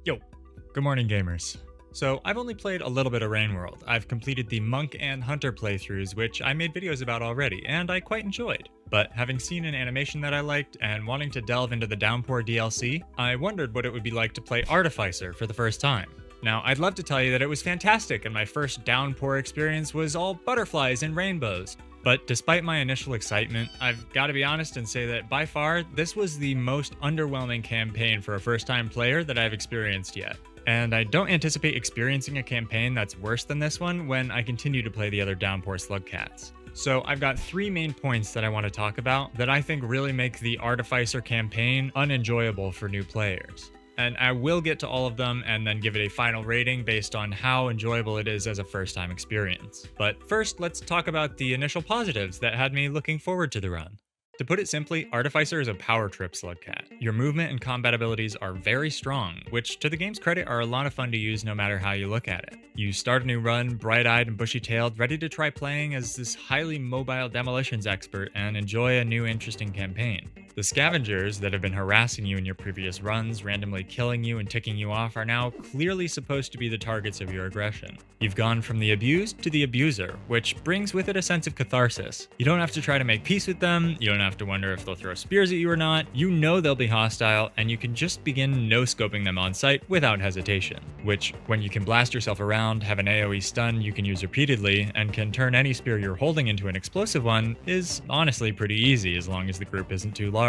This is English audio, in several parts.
Yo, good morning gamers. So I've only played a little bit of Rain World. I've completed the Monk and Hunter playthroughs, which I made videos about already, and I quite enjoyed. But having seen an animation that I liked and wanting to delve into the Downpour DLC, I wondered what it would be like to play Artificer for the first time. Now, I'd love to tell you that it was fantastic and my first Downpour experience was all butterflies and rainbows. But despite my initial excitement, I've got to be honest and say that by far, this was the most underwhelming campaign for a first-time player that I've experienced yet. And I don't anticipate experiencing a campaign that's worse than this one when I continue to play the other Downpour Slugcats. So I've got three main points that I want to talk about that I think really make the Artificer campaign unenjoyable for new players. And I will get to all of them and then give it a final rating based on how enjoyable it is as a first-time experience. But first, let's talk about the initial positives that had me looking forward to the run. To put it simply, Artificer is a power trip slugcat. Your movement and combat abilities are very strong, which to the game's credit are a lot of fun to use no matter how you look at it. You start a new run, bright-eyed and bushy-tailed, ready to try playing as this highly mobile demolitions expert and enjoy a new interesting campaign. The scavengers that have been harassing you in your previous runs, randomly killing you and ticking you off, are now clearly supposed to be the targets of your aggression. You've gone from the abused to the abuser, which brings with it a sense of catharsis. You don't have to try to make peace with them, you don't have to wonder if they'll throw spears at you or not, you know they'll be hostile, and you can just begin no-scoping them on sight without hesitation. Which, when you can blast yourself around, have an AoE stun you can use repeatedly, and can turn any spear you're holding into an explosive one, is honestly pretty easy as long as the group isn't too large.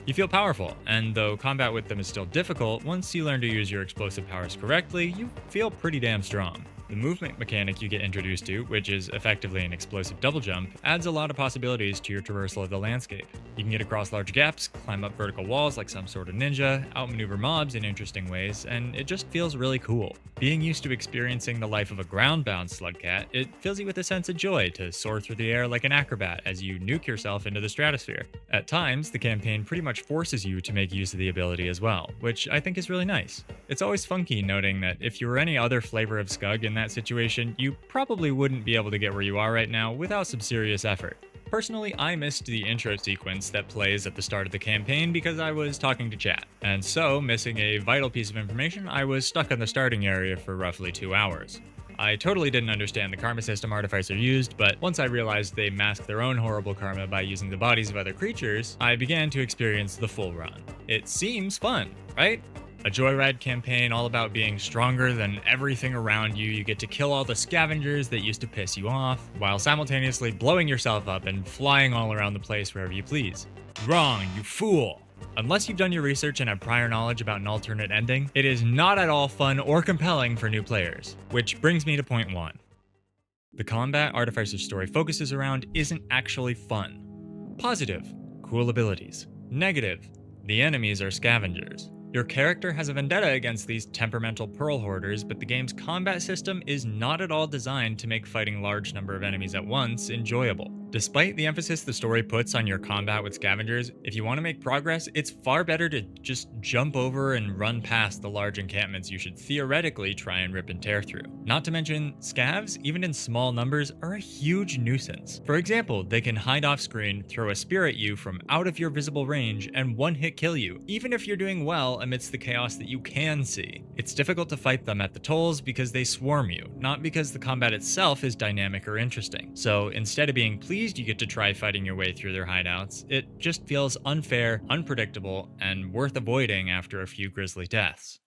You feel powerful, and though combat with them is still difficult, once you learn to use your explosive powers correctly, you feel pretty damn strong. The movement mechanic you get introduced to, which is effectively an explosive double jump, adds a lot of possibilities to your traversal of the landscape. You can get across large gaps, climb up vertical walls like some sort of ninja, outmaneuver mobs in interesting ways, and it just feels really cool. Being used to experiencing the life of a ground-bound slugcat, it fills you with a sense of joy to soar through the air like an acrobat as you nuke yourself into the stratosphere. At times, the campaign pretty much forces you to make use of the ability as well, which I think is really nice. It's always funky noting that if you were any other flavor of Scug in that situation, you probably wouldn't be able to get where you are right now without some serious effort. Personally, I missed the intro sequence that plays at the start of the campaign because I was talking to chat, and so, missing a vital piece of information, I was stuck in the starting area for roughly 2 hours. I totally didn't understand the karma system Artificer used, but once I realized they mask their own horrible karma by using the bodies of other creatures, I began to experience the full run. It seems fun, right? A joyride campaign all about being stronger than everything around you. You get to kill all the scavengers that used to piss you off, while simultaneously blowing yourself up and flying all around the place wherever you please. Wrong, you fool! Unless you've done your research and have prior knowledge about an alternate ending, it is not at all fun or compelling for new players. Which brings me to point 1. The combat Artificer's story focuses around isn't actually fun. Positive, cool abilities. Negative, the enemies are scavengers. Your character has a vendetta against these temperamental pearl hoarders, but the game's combat system is not at all designed to make fighting large number of enemies at once enjoyable. Despite the emphasis the story puts on your combat with scavengers, if you want to make progress, it's far better to just jump over and run past the large encampments you should theoretically try and rip and tear through. Not to mention, scavs, even in small numbers, are a huge nuisance. For example, they can hide off screen, throw a spear at you from out of your visible range, and one-hit kill you, even if you're doing well amidst the chaos that you can see. It's difficult to fight them at the tolls because they swarm you, not because the combat itself is dynamic or interesting. So instead of being pleased you get to try fighting your way through their hideouts, it just feels unfair, unpredictable, and worth avoiding after a few grisly deaths.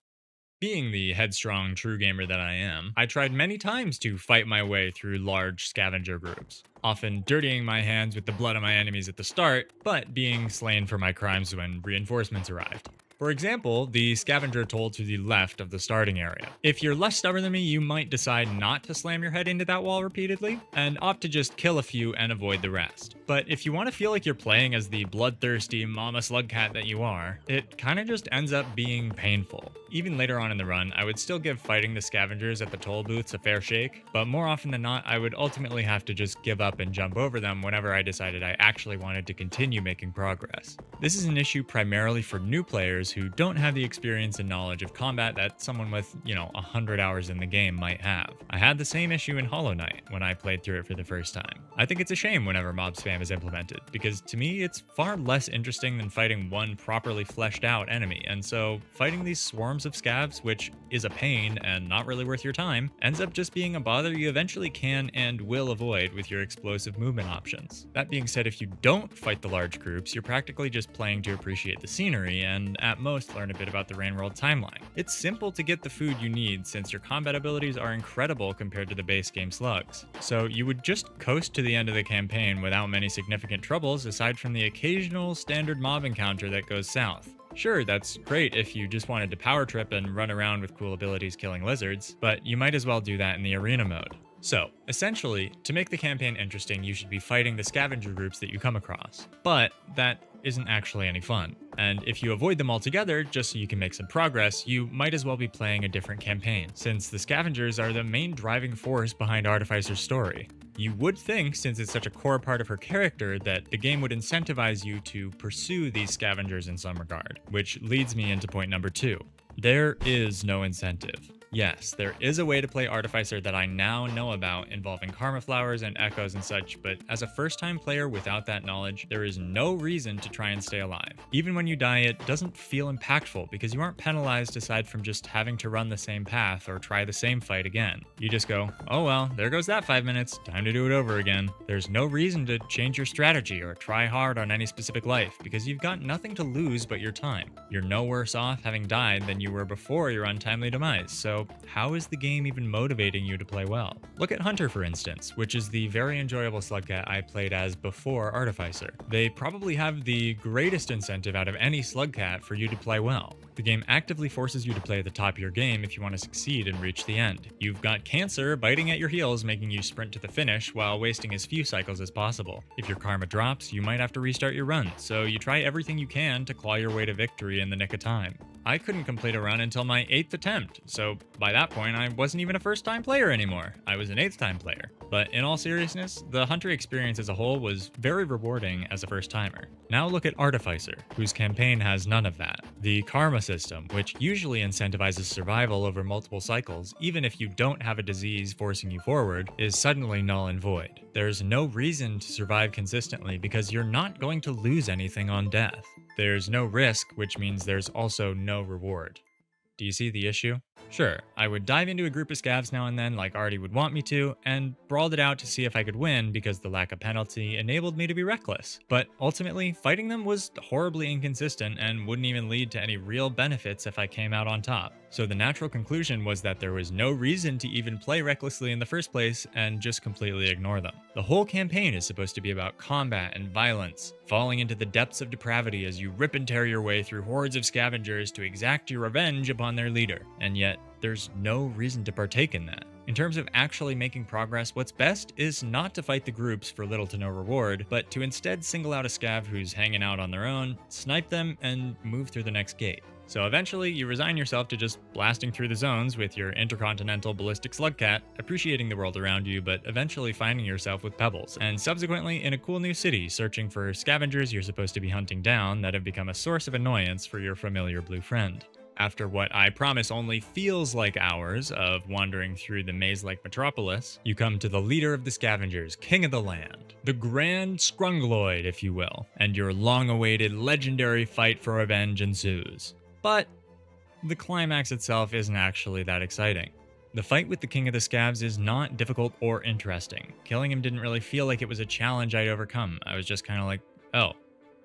Being the headstrong true gamer that I am, I tried many times to fight my way through large scavenger groups, often dirtying my hands with the blood of my enemies at the start, but being slain for my crimes when reinforcements arrived. For example, the scavenger toll to the left of the starting area. If you're less stubborn than me, you might decide not to slam your head into that wall repeatedly, and opt to just kill a few and avoid the rest. But if you want to feel like you're playing as the bloodthirsty mama slugcat that you are, it kinda just ends up being painful. Even later on in the run, I would still give fighting the scavengers at the toll booths a fair shake, but more often than not, I would ultimately have to just give up and jump over them whenever I decided I actually wanted to continue making progress. This is an issue primarily for new players those who don't have the experience and knowledge of combat that someone with, 100 hours in the game might have. I had the same issue in Hollow Knight when I played through it for the first time. I think it's a shame whenever mob spam is implemented, because to me it's far less interesting than fighting one properly fleshed out enemy, and so fighting these swarms of scavs, which is a pain and not really worth your time, ends up just being a bother you eventually can and will avoid with your explosive movement options. That being said, if you don't fight the large groups, you're practically just playing to appreciate the scenery and at most learn a bit about the Rain World timeline. It's simple to get the food you need since your combat abilities are incredible compared to the base game slugs. So you would just coast to the end of the campaign without many significant troubles aside from the occasional standard mob encounter that goes south. Sure, that's great if you just wanted to power trip and run around with cool abilities killing lizards, but you might as well do that in the arena mode. So, essentially, to make the campaign interesting, you should be fighting the scavenger groups that you come across. But that isn't actually any fun. And if you avoid them altogether, just so you can make some progress, you might as well be playing a different campaign, since the scavengers are the main driving force behind Artificer's story. You would think, since it's such a core part of her character, that the game would incentivize you to pursue these scavengers in some regard, which leads me into point number 2. There is no incentive. Yes, there is a way to play Artificer that I now know about involving karma flowers and echoes and such, but as a first-time player without that knowledge, there is no reason to try and stay alive. Even when you die, it doesn't feel impactful because you aren't penalized aside from just having to run the same path or try the same fight again. You just go, oh well, there goes that 5 minutes, time to do it over again. There's no reason to change your strategy or try hard on any specific life because you've got nothing to lose but your time. You're no worse off having died than you were before your untimely demise, so how is the game even motivating you to play well? Look at Hunter, for instance, which is the very enjoyable slug cat I played as before Artificer. They probably have the greatest incentive out of any slug cat for you to play well. The game actively forces you to play at the top of your game if you want to succeed and reach the end. You've got Cancer biting at your heels, making you sprint to the finish while wasting as few cycles as possible. If your karma drops, you might have to restart your run, so you try everything you can to claw your way to victory in the nick of time. I couldn't complete a run until my 8th attempt, so by that point I wasn't even a first-time player anymore. I was an 8th-time player. But in all seriousness, the Hunter experience as a whole was very rewarding as a first-timer. Now look at Artificer, whose campaign has none of that. The karma system, which usually incentivizes survival over multiple cycles, even if you don't have a disease forcing you forward, is suddenly null and void. There's no reason to survive consistently because you're not going to lose anything on death. There's no risk, which means there's also no reward. Do you see the issue? Sure, I would dive into a group of scavs now and then like Artie would want me to, and brawled it out to see if I could win because the lack of penalty enabled me to be reckless. But ultimately, fighting them was horribly inconsistent and wouldn't even lead to any real benefits if I came out on top. So the natural conclusion was that there was no reason to even play recklessly in the first place and just completely ignore them. The whole campaign is supposed to be about combat and violence, falling into the depths of depravity as you rip and tear your way through hordes of scavengers to exact your revenge upon their leader. And yet, there's no reason to partake in that. In terms of actually making progress, what's best is not to fight the groups for little to no reward, but to instead single out a scav who's hanging out on their own, snipe them, and move through the next gate. So eventually, you resign yourself to just blasting through the zones with your intercontinental ballistic slug cat, appreciating the world around you, but eventually finding yourself with pebbles, and subsequently in a cool new city, searching for scavengers you're supposed to be hunting down that have become a source of annoyance for your familiar blue friend. After what I promise only feels like hours of wandering through the maze-like metropolis, you come to the leader of the scavengers, king of the land, the Grand Scrungloid, if you will, and your long-awaited legendary fight for revenge ensues. But the climax itself isn't actually that exciting. The fight with the King of the Scavs is not difficult or interesting. Killing him didn't really feel like it was a challenge I'd overcome. I was just kind of like, oh,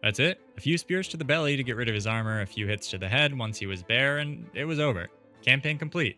that's it? A few spears to the belly to get rid of his armor, a few hits to the head once he was bare, and it was over. Campaign complete.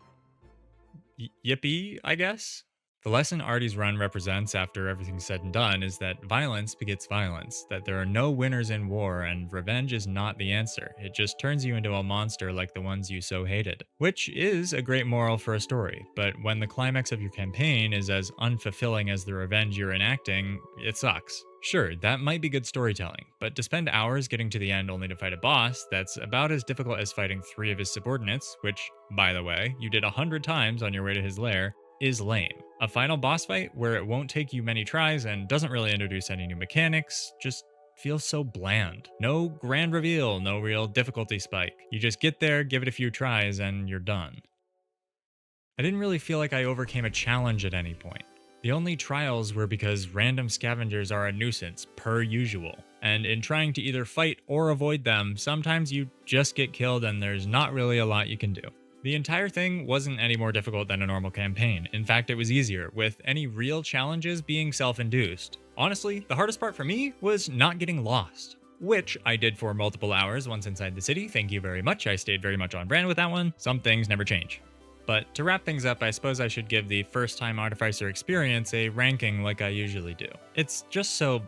Yippee, I guess? The lesson Artie's run represents after everything's said and done is that violence begets violence, that there are no winners in war, and revenge is not the answer. It just turns you into a monster like the ones you so hated. Which is a great moral for a story, but when the climax of your campaign is as unfulfilling as the revenge you're enacting, it sucks. Sure, that might be good storytelling, but to spend hours getting to the end only to fight a boss that's about as difficult as fighting 3 of his subordinates, which, by the way, you did 100 times on your way to his lair, is lame. A final boss fight where it won't take you many tries and doesn't really introduce any new mechanics just feels so bland. No grand reveal, no real difficulty spike. You just get there, give it a few tries, and you're done. I didn't really feel like I overcame a challenge at any point. The only trials were because random scavengers are a nuisance, per usual. And in trying to either fight or avoid them, sometimes you just get killed and there's not really a lot you can do. The entire thing wasn't any more difficult than a normal campaign. In fact, it was easier, with any real challenges being self-induced. Honestly, the hardest part for me was not getting lost, which I did for multiple hours once inside the city. Thank you very much. I stayed very much on brand with that one. Some things never change. But to wrap things up, I suppose I should give the first time Artificer experience a ranking like I usually do. It's just so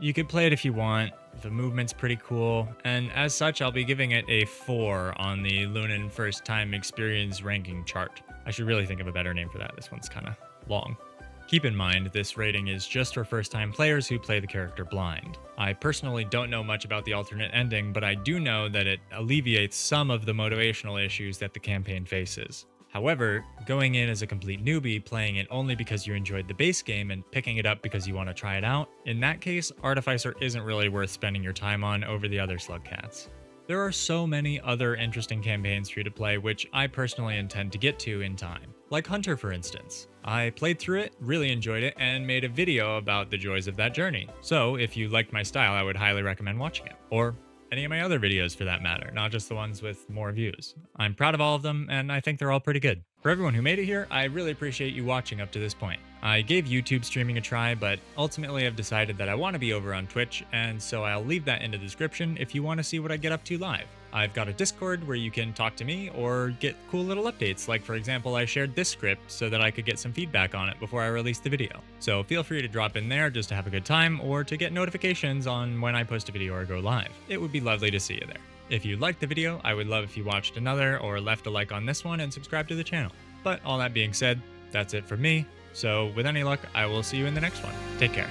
You could play it if you want. The movement's pretty cool, and as such, I'll be giving it a 4 on the Lunan first time experience ranking chart. I should really think of a better name for that. This one's kind of long. Keep in mind, this rating is just for first-time players who play the character blind. I personally don't know much about the alternate ending, but I do know that it alleviates some of the motivational issues that the campaign faces. However, going in as a complete newbie, playing it only because you enjoyed the base game and picking it up because you want to try it out, in that case, Artificer isn't really worth spending your time on over the other Slugcats. There are so many other interesting campaigns for you to play, which I personally intend to get to in time. Like Hunter, for instance. I played through it, really enjoyed it, and made a video about the joys of that journey. So if you liked my style, I would highly recommend watching it. Or any of my other videos for that matter, not just the ones with more views. I'm proud of all of them, and I think they're all pretty good. For everyone who made it here, I really appreciate you watching up to this point. I gave YouTube streaming a try, but ultimately I've decided that I want to be over on Twitch, and so I'll leave that in the description if you want to see what I get up to live. I've got a Discord where you can talk to me or get cool little updates, like for example I shared this script so that I could get some feedback on it before I released the video. So feel free to drop in there just to have a good time or to get notifications on when I post a video or go live. It would be lovely to see you there. If you liked the video, I would love if you watched another or left a like on this one and subscribe to the channel. But all that being said, that's it for me. So with any luck, I will see you in the next one. Take care.